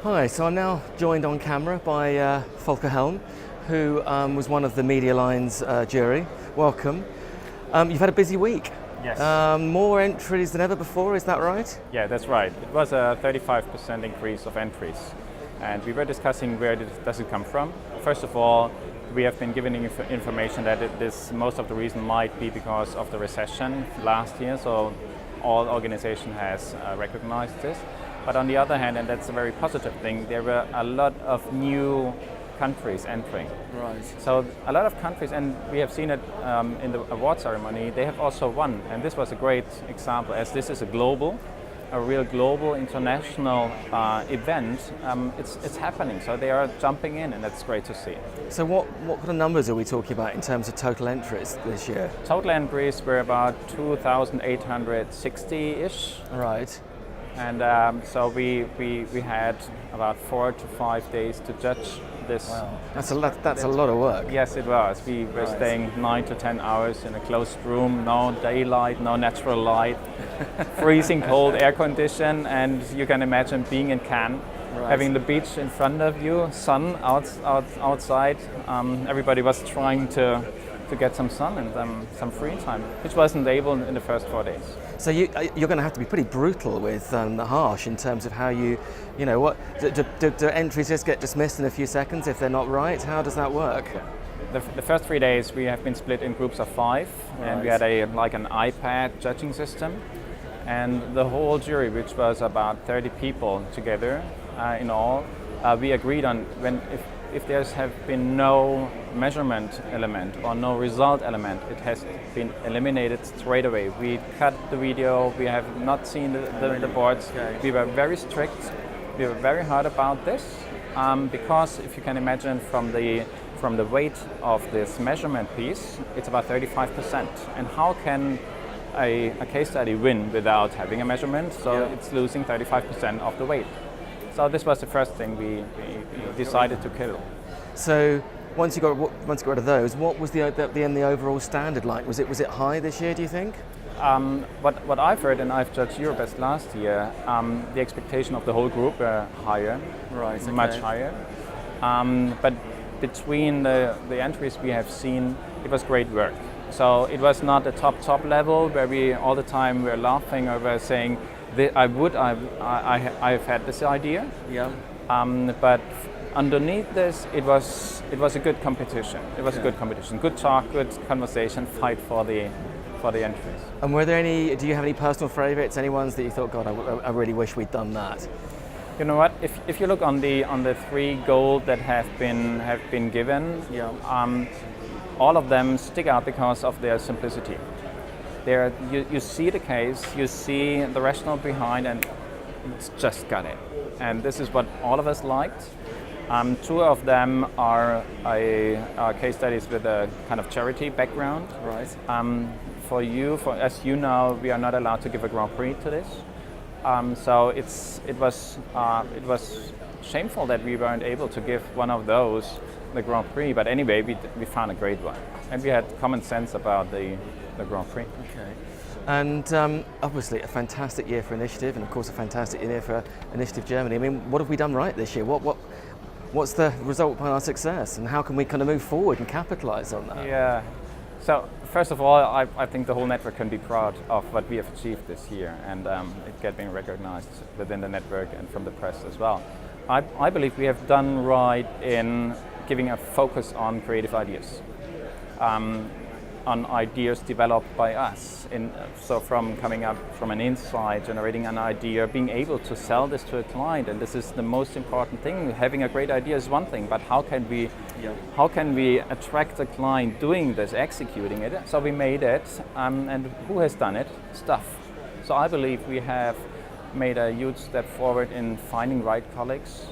Hi, so I'm now joined on camera by Volker Helm, who was one of the Media Line's jury. Welcome. You've had a busy week. Yes. More entries than ever before, is that right? Yeah, that's right. It was a 35% increase of entries. And we were discussing where does it come from. First of all, we have been given information that most of the reason might be because of the recession last year, so all organization has recognized this. But on the other hand, and that's a very positive thing, there were a lot of new countries entering. Right. So a lot of countries, and we have seen it in the award ceremony, they have also won. And this was a great example, as this is a real global international event. It's happening, so they are jumping in, and that's great to see. So what kind of numbers are we talking about in terms of total entries this year? Total entries were about 2,860-ish. Right. And so we had about 4 to 5 days to judge this. Wow. That's a lot of work. Yes, it was. We were staying 9 to 10 hours in a closed room, no daylight, no natural light, freezing cold air condition, and you can imagine being in Cannes, having the beach in front of you, sun outside. Everybody was trying to get some sun and some free time, which wasn't able in the first 4 days. So you're going to have to be pretty brutal with harsh in terms of how you know, what do entries just get dismissed in a few seconds if they're not right? How does that work? The first 3 days we have been split in groups of 5, and we had an iPad judging system, and the whole jury, which was about 30 people together in all, we agreed on if there's have been no measurement element or no result element, it has been eliminated straight away. We cut the video, we have not seen the boards. Okay. We were very strict, we were very hard about this, because if you can imagine from the weight of this measurement piece, it's about 35%. And how can a case study win without having a measurement? So it's losing 35% of the weight. So this was the first thing we decided to kill. So once you got rid of those, what was the overall standard like? Was it high this year, do you think? What I've heard, and I've judged Eurobest last year, the expectation of the whole group were higher, right? Okay. Much higher. But between the entries we have seen, it was great work. So it was not the top level where we all the time were laughing or were saying, I've had this idea. Yeah. But underneath this, it was a good competition. It was a good competition. Good talk, good conversation, fight for the entries. And do you have any personal favorites? Any ones that you thought, God, I really wish we'd done that? You know what? If you look on the 3 gold that have been given, all of them stick out because of their simplicity. You see the case, you see the rationale behind, and it's just got it. And this is what all of us liked. 2 of them are case studies with a kind of charity background. Right. As you know, we are not allowed to give a Grand Prix to this. So it was shameful that we weren't able to give one of those the Grand Prix. But anyway, we found a great one, and we had common sense about the Grand Prix. Okay. And obviously a fantastic year for Initiative, and of course a fantastic year for Initiative Germany. I mean, what have we done right this year? What's the result behind our success, and how can we kind of move forward and capitalize on that? Yeah. So first of all, I think the whole network can be proud of what we have achieved this year, and it getting recognized within the network and from the press as well. I believe we have done right in giving a focus on creative ideas. On ideas developed by us. So from coming up from an insight, generating an idea, being able to sell this to a client, and this is the most important thing. Having a great idea is one thing, but how can we attract a client doing this, executing it? So we made it, and who has done it? Stuff. So I believe we have made a huge step forward in finding right colleagues,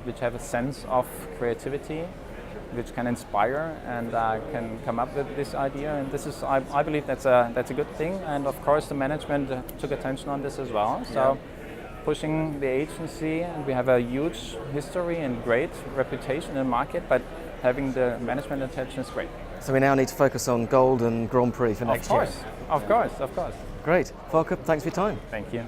which have a sense of creativity, which can inspire and can come up with this idea, and this is, I believe that's a good thing. And of course, the management took attention on this as well. So pushing the agency, and we have a huge history and great reputation in the market, but having the management attention is great. So we now need to focus on gold and Grand Prix for next year. Of course. Great, Volker. Thanks for your time. Thank you.